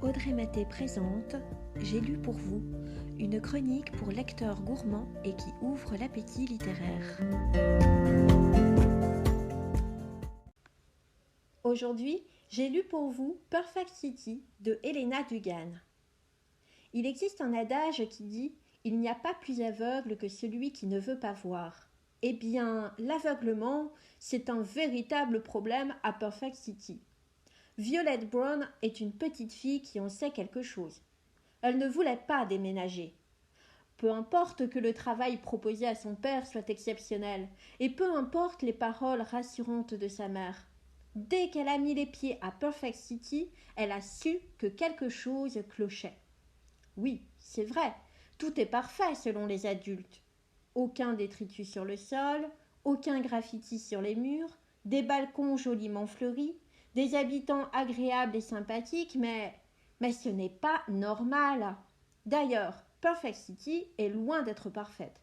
Audrey Maté présente « J'ai lu pour vous », une chronique pour lecteurs gourmands et qui ouvre l'appétit littéraire. Aujourd'hui, j'ai lu pour vous Perfect City de Elena Dugan. Il existe un adage qui dit « Il n'y a pas plus aveugle que celui qui ne veut pas voir ». Eh bien, l'aveuglement, c'est un véritable problème à Perfect City. Violette Brown est une petite fille qui en sait quelque chose. Elle ne voulait pas déménager. Peu importe que le travail proposé à son père soit exceptionnel, et peu importe les paroles rassurantes de sa mère. Dès qu'elle a mis les pieds à Perfect City, elle a su que quelque chose clochait. Oui, c'est vrai, tout est parfait selon les adultes. Aucun détritus sur le sol, aucun graffiti sur les murs, des balcons joliment fleuris, des habitants agréables et sympathiques, mais ce n'est pas normal. D'ailleurs, Perfect City est loin d'être parfaite.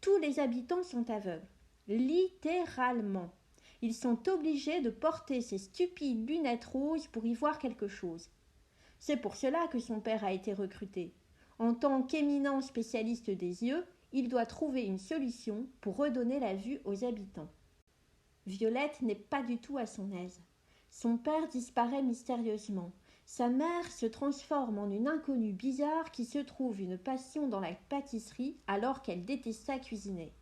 Tous les habitants sont aveugles, littéralement. Ils sont obligés de porter ces stupides lunettes roses pour y voir quelque chose. C'est pour cela que son père a été recruté. En tant qu'éminent spécialiste des yeux, il doit trouver une solution pour redonner la vue aux habitants. Violette n'est pas du tout à son aise. Son père disparaît mystérieusement. Sa mère se transforme en une inconnue bizarre qui se trouve une passion dans la pâtisserie alors qu'elle détesta cuisiner.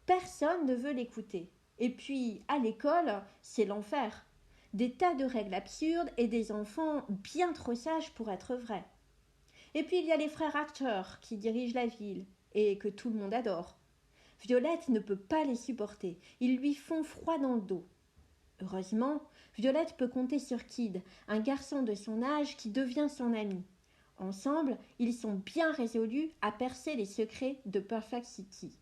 Personne ne veut l'écouter. Et puis, à l'école, c'est l'enfer. Des tas de règles absurdes et des enfants bien trop sages pour être vrais. Et puis il y a les frères acteurs qui dirigent la ville et que tout le monde adore. Violette ne peut pas les supporter. Ils lui font froid dans le dos. Heureusement, Violette peut compter sur Kid, un garçon de son âge qui devient son ami. Ensemble, ils sont bien résolus à percer les secrets de Perfect City.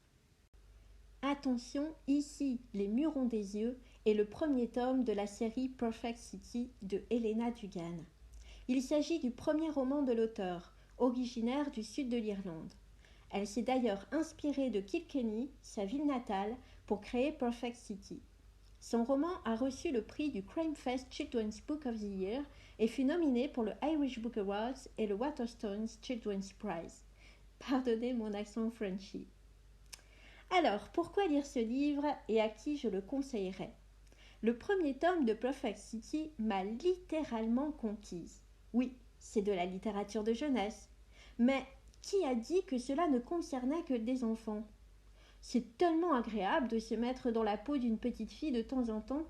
Attention, ici, Les murs ont des yeux est le premier tome de la série Perfect City de Elena Dugan. Il s'agit du premier roman de l'auteure, originaire du sud de l'Irlande. Elle s'est d'ailleurs inspirée de Kilkenny, sa ville natale, pour créer Perfect City. Son roman a reçu le prix du Crimefest Children's Book of the Year et fut nominé pour le Irish Book Awards et le Waterstones Children's Prize. Pardonnez mon accent Frenchy. Alors, pourquoi lire ce livre et à qui je le conseillerais ? Le premier tome de Perfect City m'a littéralement conquise. Oui, c'est de la littérature de jeunesse. Mais qui a dit que cela ne concernait que des enfants ? C'est tellement agréable de se mettre dans la peau d'une petite fille de temps en temps.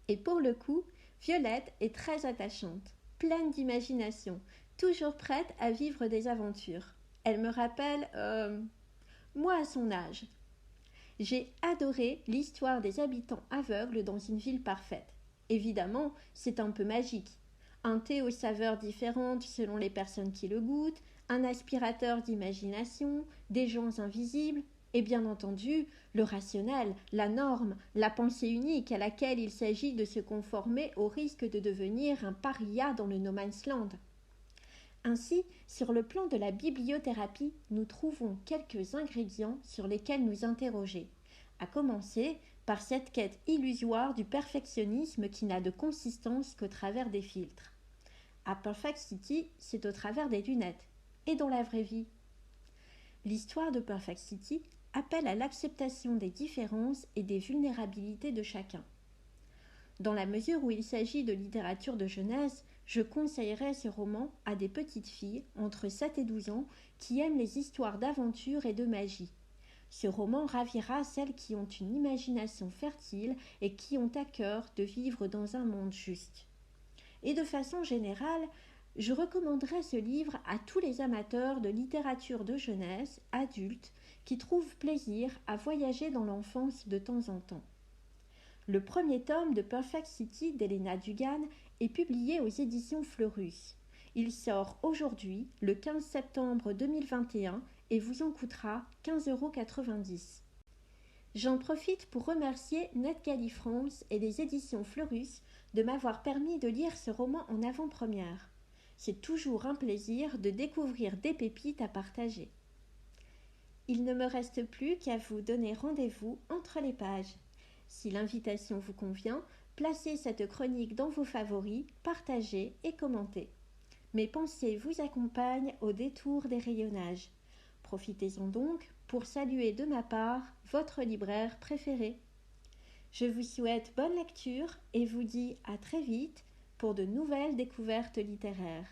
Et pour le coup, Violette est très attachante, pleine d'imagination, toujours prête à vivre des aventures. Elle me rappelle, moi à son âge. J'ai adoré l'histoire des habitants aveugles dans une ville parfaite. Évidemment, c'est un peu magique. Un thé aux saveurs différentes selon les personnes qui le goûtent, un aspirateur d'imagination, des gens invisibles, et bien entendu, le rationnel, la norme, la pensée unique à laquelle il s'agit de se conformer au risque de devenir un paria dans le no man's land. Ainsi, sur le plan de la bibliothérapie, nous trouvons quelques ingrédients sur lesquels nous interroger, à commencer par cette quête illusoire du perfectionnisme qui n'a de consistance qu'au travers des filtres. À Perfect City, c'est au travers des lunettes, et dans la vraie vie. L'histoire de Perfect City appelle à l'acceptation des différences et des vulnérabilités de chacun. Dans la mesure où il s'agit de littérature de jeunesse, je conseillerais ce roman à des petites filles entre 7 et 12 ans qui aiment les histoires d'aventure et de magie. Ce roman ravira celles qui ont une imagination fertile et qui ont à cœur de vivre dans un monde juste. Et de façon générale, je recommanderais ce livre à tous les amateurs de littérature de jeunesse, adultes, qui trouvent plaisir à voyager dans l'enfance de temps en temps. Le premier tome de Perfect City d'Elena Dugan est publié aux éditions Fleurus. Il sort aujourd'hui, le 15 septembre 2021, et vous en coûtera 15,90 €. J'en profite pour remercier NetGalley France et les éditions Fleurus de m'avoir permis de lire ce roman en avant-première. C'est toujours un plaisir de découvrir des pépites à partager. Il ne me reste plus qu'à vous donner rendez-vous entre les pages. Si l'invitation vous convient, placez cette chronique dans vos favoris, partagez et commentez. Mes pensées vous accompagnent au détour des rayonnages. Profitez-en donc pour saluer de ma part votre libraire préféré. Je vous souhaite bonne lecture et vous dis à très vite pour de nouvelles découvertes littéraires.